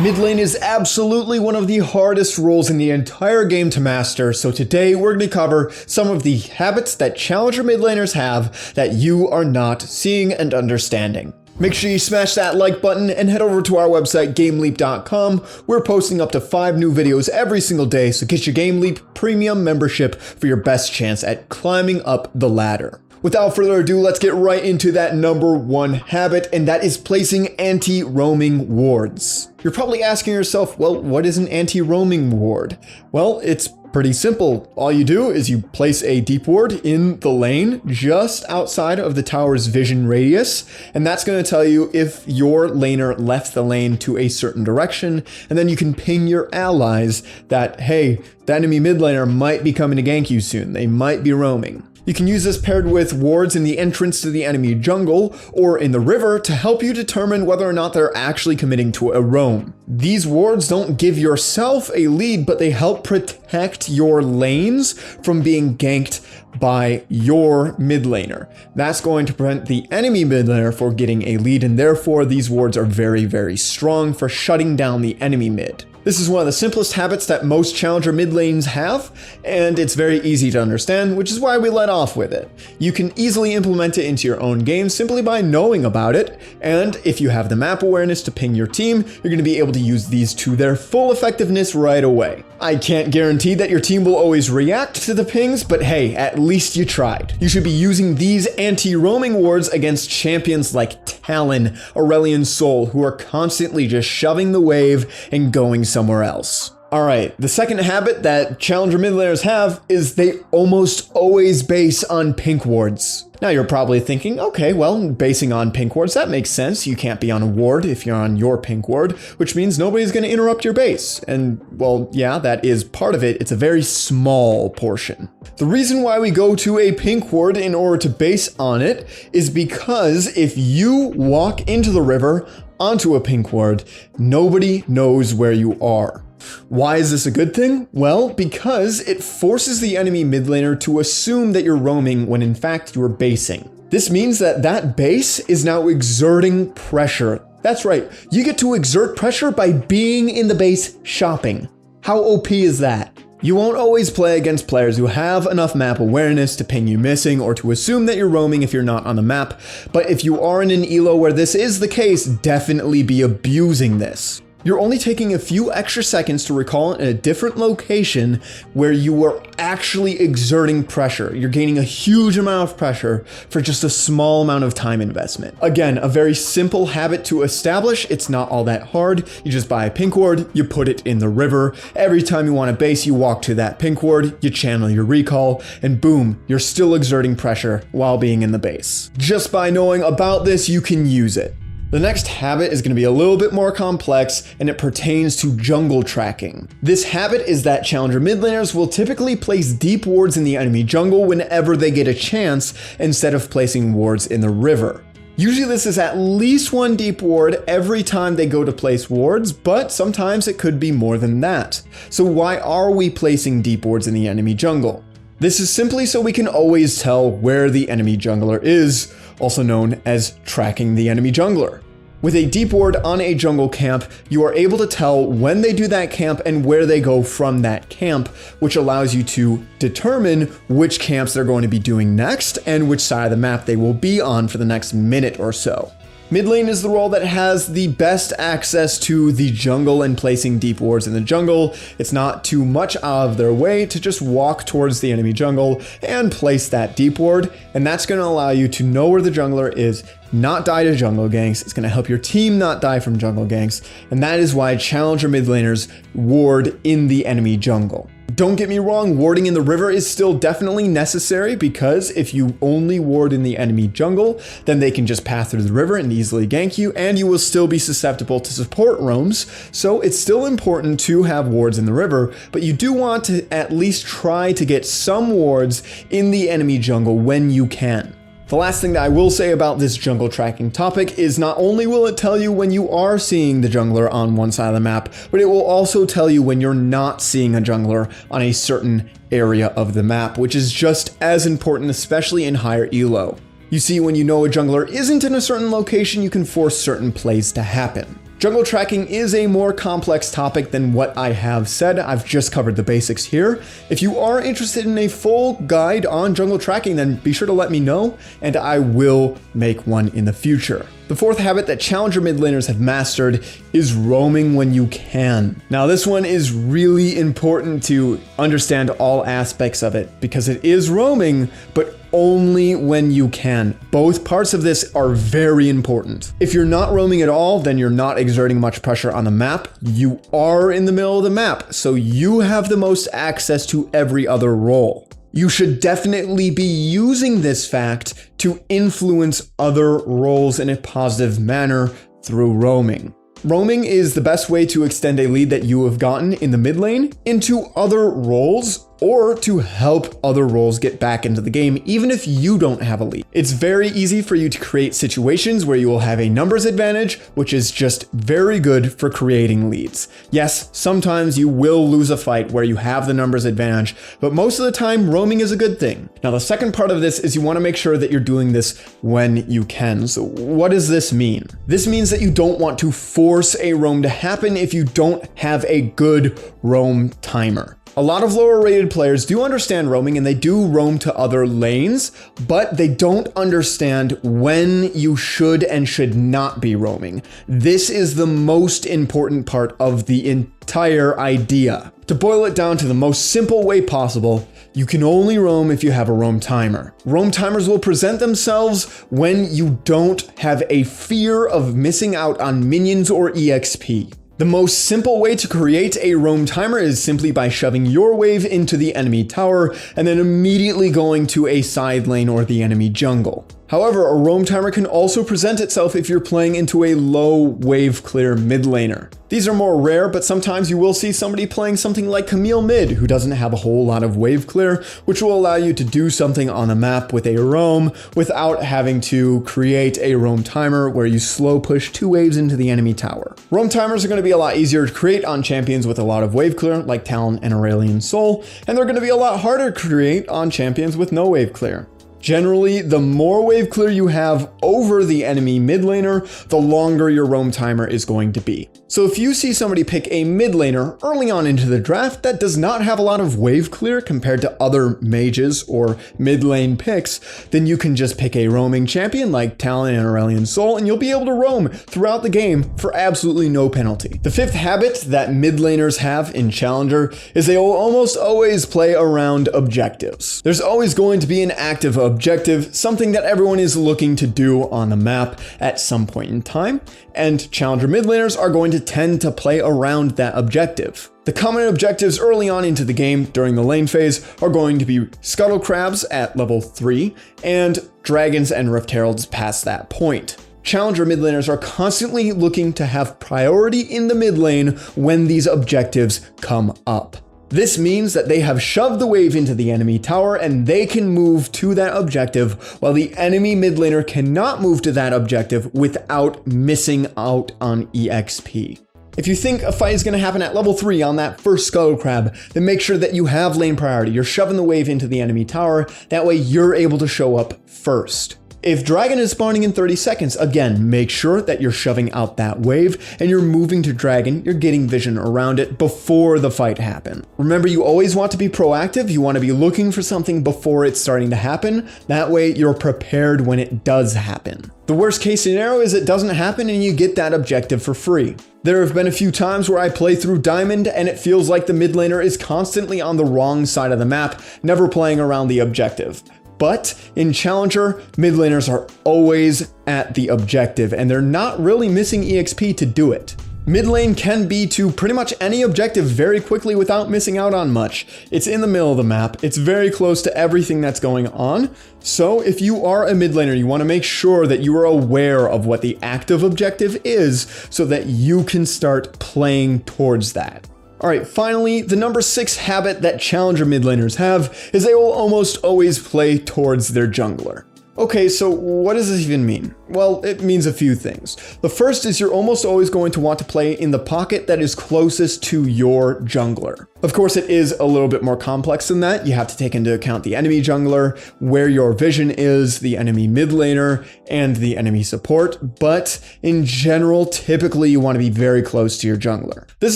Mid lane is absolutely one of the hardest roles in the entire game to master, so today we're going to cover some of the habits that challenger mid laners have that you are not seeing and understanding. Make sure you smash that like button and head over to our website GameLeap.com. We're posting up to 5 new videos every single day, so get your GameLeap premium membership for your best chance at climbing up the ladder. Without further ado, let's get right into that number 1 habit, and that is placing anti-roaming wards. You're probably asking yourself, well, what is an anti-roaming ward? Well, it's pretty simple. All you do is you place a deep ward in the lane just outside of the tower's vision radius, and that's going to tell you if your laner left the lane to a certain direction, and then you can ping your allies that, hey, the enemy mid laner might be coming to gank you soon. They might be roaming. You can use this paired with wards in the entrance to the enemy jungle or in the river to help you determine whether or not they're actually committing to a roam. These wards don't give yourself a lead, but they help protect your lanes from being ganked by your mid laner. That's going to prevent the enemy mid laner from getting a lead, and therefore these wards are very, very strong for shutting down the enemy mid. This is one of the simplest habits that most challenger mid lanes have, and it's very easy to understand, which is why we let off with it. You can easily implement it into your own game simply by knowing about it, and if you have the map awareness to ping your team, you're going to be able to use these to their full effectiveness right away. I can't guarantee that your team will always react to the pings, but hey, at least you tried. You should be using these anti-roaming wards against champions like Talon, Aurelion Sol, who are constantly just shoving the wave and going somewhere else. Alright, the second habit that challenger mid laners have is they almost always base on pink wards. Now you're probably thinking, okay, well, basing on pink wards, that makes sense. You can't be on a ward if you're on your pink ward, which means nobody's going to interrupt your base. And well, yeah, that is part of it. It's a very small portion. The reason why we go to a pink ward in order to base on it is because if you walk into the river onto a pink ward, nobody knows where you are. Why is this a good thing? Well, because it forces the enemy mid laner to assume that you're roaming when in fact you're basing. This means that that base is now exerting pressure. That's right, you get to exert pressure by being in the base shopping. How OP is that? You won't always play against players who have enough map awareness to ping you missing or to assume that you're roaming if you're not on the map, but if you are in an elo where this is the case, definitely be abusing this. You're only taking a few extra seconds to recall in a different location where you were actually exerting pressure. You're gaining a huge amount of pressure for just a small amount of time investment. Again, a very simple habit to establish. It's not all that hard. You just buy a pink ward, you put it in the river. Every time you want to base, you walk to that pink ward, you channel your recall, and boom, you're still exerting pressure while being in the base. Just by knowing about this, you can use it. The next habit is going to be a little bit more complex, and it pertains to jungle tracking. This habit is that challenger mid laners will typically place deep wards in the enemy jungle whenever they get a chance, instead of placing wards in the river. Usually this is at least 1 deep ward every time they go to place wards, but sometimes it could be more than that. So why are we placing deep wards in the enemy jungle? This is simply so we can always tell where the enemy jungler is, also known as tracking the enemy jungler. With a deep ward on a jungle camp, you are able to tell when they do that camp and where they go from that camp, which allows you to determine which camps they're going to be doing next and which side of the map they will be on for the next minute or so. Mid lane is the role that has the best access to the jungle and placing deep wards in the jungle. It's not too much out of their way to just walk towards the enemy jungle and place that deep ward, and that's going to allow you to know where the jungler is, not die to jungle ganks. It's going to help your team not die from jungle ganks, and that is why challenger mid laners ward in the enemy jungle. Don't get me wrong, warding in the river is still definitely necessary, because if you only ward in the enemy jungle, then they can just path through the river and easily gank you, and you will still be susceptible to support roams. So it's still important to have wards in the river, but you do want to at least try to get some wards in the enemy jungle when you can. The last thing that I will say about this jungle tracking topic is not only will it tell you when you are seeing the jungler on one side of the map, but it will also tell you when you're not seeing a jungler on a certain area of the map, which is just as important, especially in higher elo. You see, when you know a jungler isn't in a certain location, you can force certain plays to happen. Jungle tracking is a more complex topic than what I have said. I've just covered the basics here. If you are interested in a full guide on jungle tracking, then be sure to let me know, and I will make one in the future. The fourth habit that challenger mid laners have mastered is roaming when you can. Now this one is really important to understand all aspects of it because it is roaming, but only when you can. Both parts of this are very important. If you're not roaming at all, then you're not exerting much pressure on the map. You are in the middle of the map, so you have the most access to every other role. You should definitely be using this fact to influence other roles in a positive manner through roaming. Roaming is the best way to extend a lead that you have gotten in the mid lane into other roles or to help other roles get back into the game, even if you don't have a lead. It's very easy for you to create situations where you will have a numbers advantage, which is just very good for creating leads. Yes, sometimes you will lose a fight where you have the numbers advantage, but most of the time, roaming is a good thing. Now, the second part of this is you want to make sure that you're doing this when you can. So what does this mean? This means that you don't want to force a roam to happen if you don't have a good roam timer. A lot of lower rated players do understand roaming and they do roam to other lanes, but they don't understand when you should and should not be roaming. This is the most important part of the entire idea. To boil it down to the most simple way possible, you can only roam if you have a roam timer. Roam timers will present themselves when you don't have a fear of missing out on minions or EXP. The most simple way to create a roam timer is simply by shoving your wave into the enemy tower and then immediately going to a side lane or the enemy jungle. However, a roam timer can also present itself if you're playing into a low wave clear mid laner. These are more rare, but sometimes you will see somebody playing something like Camille mid who doesn't have a whole lot of wave clear, which will allow you to do something on the map with a roam without having to create a roam timer where you slow push 2 waves into the enemy tower. Roam timers are going to be a lot easier to create on champions with a lot of wave clear like Talon and Aurelion Sol, and they're going to be a lot harder to create on champions with no wave clear. Generally, the more wave clear you have over the enemy mid laner, the longer your roam timer is going to be. So if you see somebody pick a mid laner early on into the draft that does not have a lot of wave clear compared to other mages or mid lane picks, then you can just pick a roaming champion like Talon and Aurelion Sol and you'll be able to roam throughout the game for absolutely no penalty. The fifth habit that mid laners have in Challenger is they will almost always play around objectives. There's always going to be an active objective, something that everyone is looking to do on the map at some point in time, and Challenger mid laners are going to tend to play around that objective. The common objectives early on into the game during the lane phase are going to be Scuttle Crabs at level 3 and Dragons and Rift Heralds past that point. Challenger mid laners are constantly looking to have priority in the mid lane when these objectives come up. This means that they have shoved the wave into the enemy tower and they can move to that objective while the enemy mid laner cannot move to that objective without missing out on EXP. If you think a fight is going to happen at level 3 on that first Scuttle Crab, then make sure that you have lane priority. You're shoving the wave into the enemy tower, that way you're able to show up first. If Dragon is spawning in 30 seconds, again, make sure that you're shoving out that wave and you're moving to Dragon, you're getting vision around it before the fight happens. Remember, you always want to be proactive. You want to be looking for something before it's starting to happen. That way you're prepared when it does happen. The worst case scenario is it doesn't happen and you get that objective for free. There have been a few times where I play through Diamond and it feels like the mid laner is constantly on the wrong side of the map, never playing around the objective. But in Challenger, mid laners are always at the objective and they're not really missing EXP to do it. Mid lane can be to pretty much any objective very quickly without missing out on much. It's in the middle of the map. It's very close to everything that's going on. So if you are a mid laner, you want to make sure that you are aware of what the active objective is so that you can start playing towards that. All right, finally, the number 6 habit that Challenger mid laners have is they will almost always play towards their jungler. Okay, so what does this even mean? Well, it means a few things. The first is you're almost always going to want to play in the pocket that is closest to your jungler. Of course, it is a little bit more complex than that. You have to take into account the enemy jungler, where your vision is, the enemy mid laner, and the enemy support. But in general, typically you want to be very close to your jungler. This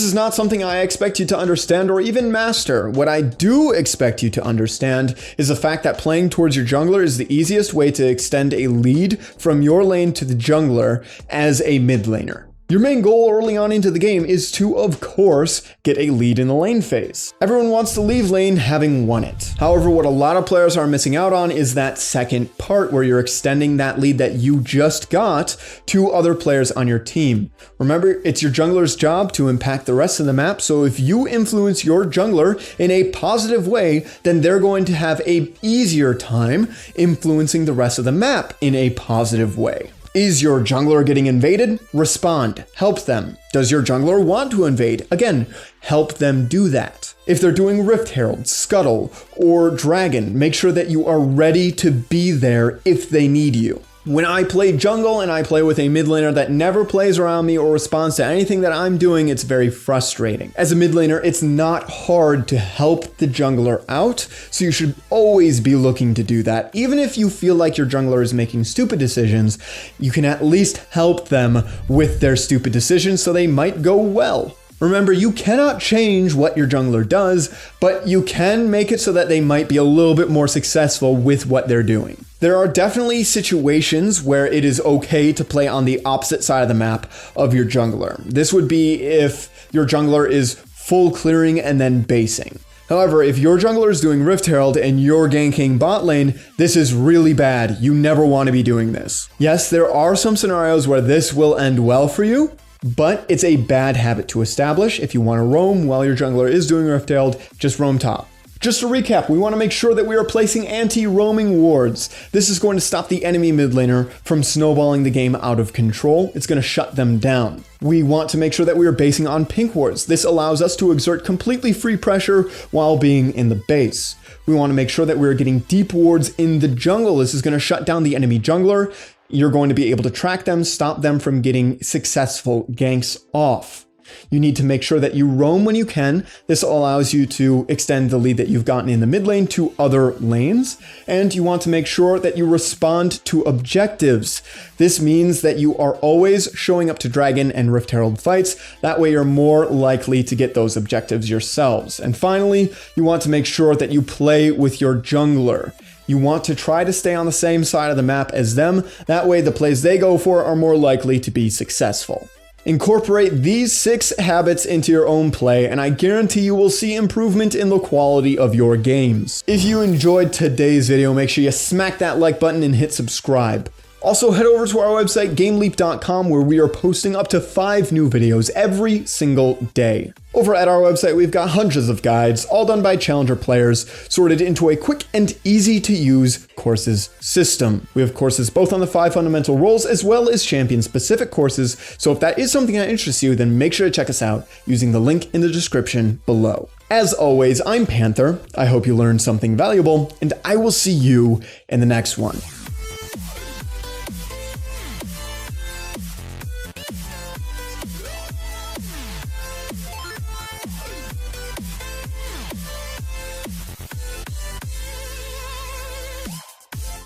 is not something I expect you to understand or even master. What I do expect you to understand is the fact that playing towards your jungler is the easiest way to extend a lead from your lane to the jungler as a mid laner. Your main goal early on into the game is to, of course, get a lead in the lane phase. Everyone wants to leave lane having won it. However, what a lot of players are missing out on is that second part where you're extending that lead that you just got to other players on your team. Remember, it's your jungler's job to impact the rest of the map, so if you influence your jungler in a positive way, then they're going to have an easier time influencing the rest of the map in a positive way. Is your jungler getting invaded? Respond. Help them. Does your jungler want to invade? Again, help them do that. If they're doing Rift Herald, Scuttle, or Dragon, make sure that you are ready to be there if they need you. When I play jungle and I play with a mid laner that never plays around me or responds to anything that I'm doing, it's very frustrating. As a mid laner, it's not hard to help the jungler out, so you should always be looking to do that. Even if you feel like your jungler is making stupid decisions, you can at least help them with their stupid decisions so they might go well. Remember, you cannot change what your jungler does, but you can make it so that they might be a little bit more successful with what they're doing. There are definitely situations where it is okay to play on the opposite side of the map of your jungler. This would be if your jungler is full clearing and then basing. However, if your jungler is doing Rift Herald and you're ganking bot lane, this is really bad. You never want to be doing this. Yes, there are some scenarios where this will end well for you, but it's a bad habit to establish. If you want to roam while your jungler is doing Rift Herald, just roam top. Just to recap, we want to make sure that we are placing anti-roaming wards. This is going to stop the enemy mid laner from snowballing the game out of control. It's going to shut them down. We want to make sure that we are basing on pink wards. This allows us to exert completely free pressure while being in the base. We want to make sure that we're getting deep wards in the jungle. This is going to shut down the enemy jungler. You're going to be able to track them, stop them from getting successful ganks off. You need to make sure that you roam when you can. This allows you to extend the lead that you've gotten in the mid lane to other lanes. And you want to make sure that you respond to objectives. This means that you are always showing up to Dragon and Rift Herald fights. That way you're more likely to get those objectives yourselves. And finally, you want to make sure that you play with your jungler. You want to try to stay on the same side of the map as them. That way the plays they go for are more likely to be successful. Incorporate these 6 habits into your own play, and I guarantee you will see improvement in the quality of your games. If you enjoyed today's video, make sure you smack that like button and hit subscribe. Also, head over to our website, GameLeap.com, where we are posting up to 5 new videos every single day. Over at our website, we've got hundreds of guides, all done by challenger players, sorted into a quick and easy to use courses system. We have courses both on the 5 fundamental roles as well as champion specific courses, so if that is something that interests you, then make sure to check us out using the link in the description below. As always, I'm Panther. I hope you learned something valuable, and I will see you in the next one.